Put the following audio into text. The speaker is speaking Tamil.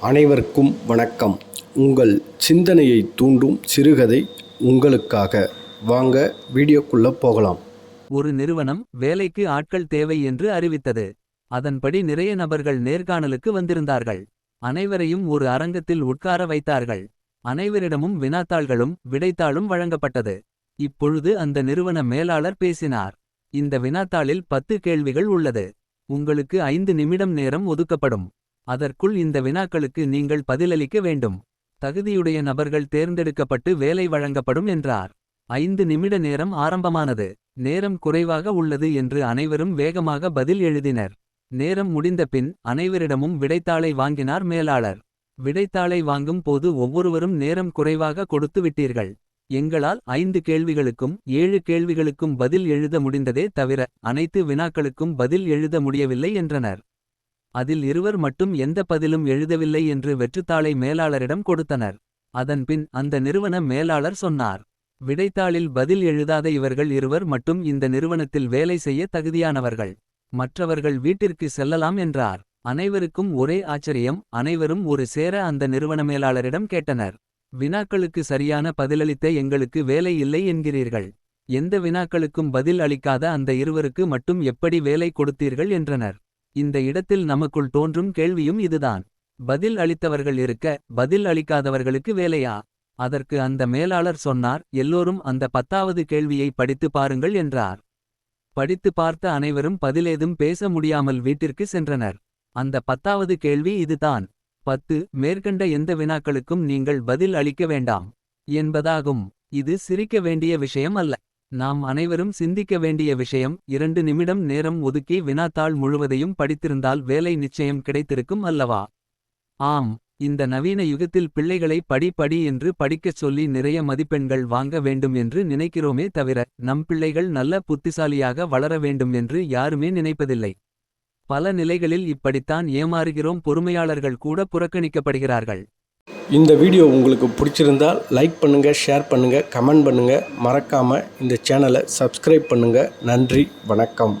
அனைவருக்கும் வணக்கம். உங்கள் சிந்தனையை தூண்டும் சிறுகதை உங்களுக்காக. வாங்க வீடியோக்குள்ள போகலாம். ஒரு நிறுவனம் வேலைக்கு ஆட்கள் தேவை என்று அறிவித்தது. அதன்படி நிறைய நபர்கள் நேர்காணலுக்கு வந்திருந்தார்கள். அனைவரையும் ஒரு அரங்கத்தில் உட்கார வைத்தார்கள். அனைவரிடமும் வினாத்தாள்களும் விடைத்தாளும் வழங்கப்பட்டது. இப்பொழுது அந்த நிறுவன மேலாளர் பேசினார். இந்த வினாத்தாளில் 10 கேள்விகள் உள்ளது. உங்களுக்கு 5 நிமிடம் நேரம் ஒதுக்கப்படும். அதற்குள் இந்த வினாக்களுக்கு நீங்கள் பதிலளிக்க வேண்டும். தகுதியுடைய நபர்கள் தேர்ந்தெடுக்கப்பட்டு வேலை வழங்கப்படும் என்றார். 5 நிமிட நேரம் ஆரம்பமானது. நேரம் குறைவாக உள்ளது என்று அனைவரும் வேகமாக பதில் எழுதினர். நேரம் முடிந்த பின் அனைவரிடமும் விடைத்தாளை வாங்கினார் மேலாளர். விடைத்தாளை வாங்கும் போது ஒவ்வொருவரும் நேரம் குறைவாக கொடுத்து விட்டீர்கள். எங்களால் 5 கேள்விகளுக்கும் 7 கேள்விகளுக்கும் பதில் எழுத முடிந்ததே தவிர அனைத்து வினாக்களுக்கும் பதில் எழுத முடியவில்லை என்றனர். அதில் இருவர் மட்டும் எந்த பதிலும் எழுதவில்லை என்று வெற்றுத்தாளை மேலாளரிடம் கொடுத்தனர். அதன்பின் அந்த நிறுவன மேலாளர் சொன்னார், விடைத்தாளில் பதில் எழுதாத இவர்கள் இருவர் மட்டும் இந்த நிறுவனத்தில் வேலை செய்ய தகுதியானவர்கள். மற்றவர்கள் வீட்டிற்கு செல்லலாம் என்றார். அனைவருக்கும் ஒரே ஆச்சரியம். அனைவரும் ஒரு சேர அந்த நிறுவன மேலாளரிடம் கேட்டனர். வினாக்களுக்கு சரியான பதிலளித்த எங்களுக்கு வேலை இல்லை என்கிறீர்கள். எந்த வினாக்களுக்கும் பதில் அளிக்காத அந்த இருவருக்கு மட்டும் எப்படி வேலை கொடுத்தீர்கள் என்றனர். இந்த இடத்தில் நமக்குள் தோன்றும் கேள்வியும் இதுதான். பதில் அளித்தவர்கள் இருக்க பதில் அளிக்காதவர்களுக்கு வேலையா? அதற்கு அந்த மேலாளர் சொன்னார், எல்லோரும் அந்த 10வது கேள்வியை படித்து பாருங்கள் என்றார். படித்து பார்த்த அனைவரும் பதிலேதும் பேச முடியாமல் வீட்டிற்கு சென்றனர். அந்த 10வது கேள்வி இதுதான். 10 மேற்கண்ட எந்த வினாக்களுக்கும் நீங்கள் பதில் அளிக்க வேண்டாம் என்பதாகும். இது சிரிக்க வேண்டிய விஷயம் அல்ல. நாம் அனைவரும் சிந்திக்க வேண்டிய விஷயம். 2 நிமிடம் நேரம் ஒதுக்கி வினாத்தாள் முழுவதையும் படித்திருந்தால் வேலை நிச்சயம் கிடைத்திருக்கும் அல்லவா? ஆம். இந்த நவீன யுகத்தில் பிள்ளைகளை படி என்று படிக்கச் சொல்லி நிறைய மதிப்பெண்கள் வாங்க வேண்டும் என்று நினைக்கிறோமே தவிர நம் பிள்ளைகள் நல்ல புத்திசாலியாக வளர வேண்டும் என்று யாருமே நினைப்பதில்லை. பல நிலைகளில் இப்படித்தான் ஏமாறுகிறோம். பொறுமையாளர்கள் கூட புறக்கணிக்கப்படுகிறார்கள். இந்த வீடியோ உங்களுக்கு பிடிச்சிருந்தால் லைக் பண்ணுங்கள், ஷேர் பண்ணுங்கள், கமெண்ட் பண்ணுங்கள். மறக்காமல் இந்த சேனலை சப்ஸ்கிரைப் பண்ணுங்கள். நன்றி, வணக்கம்.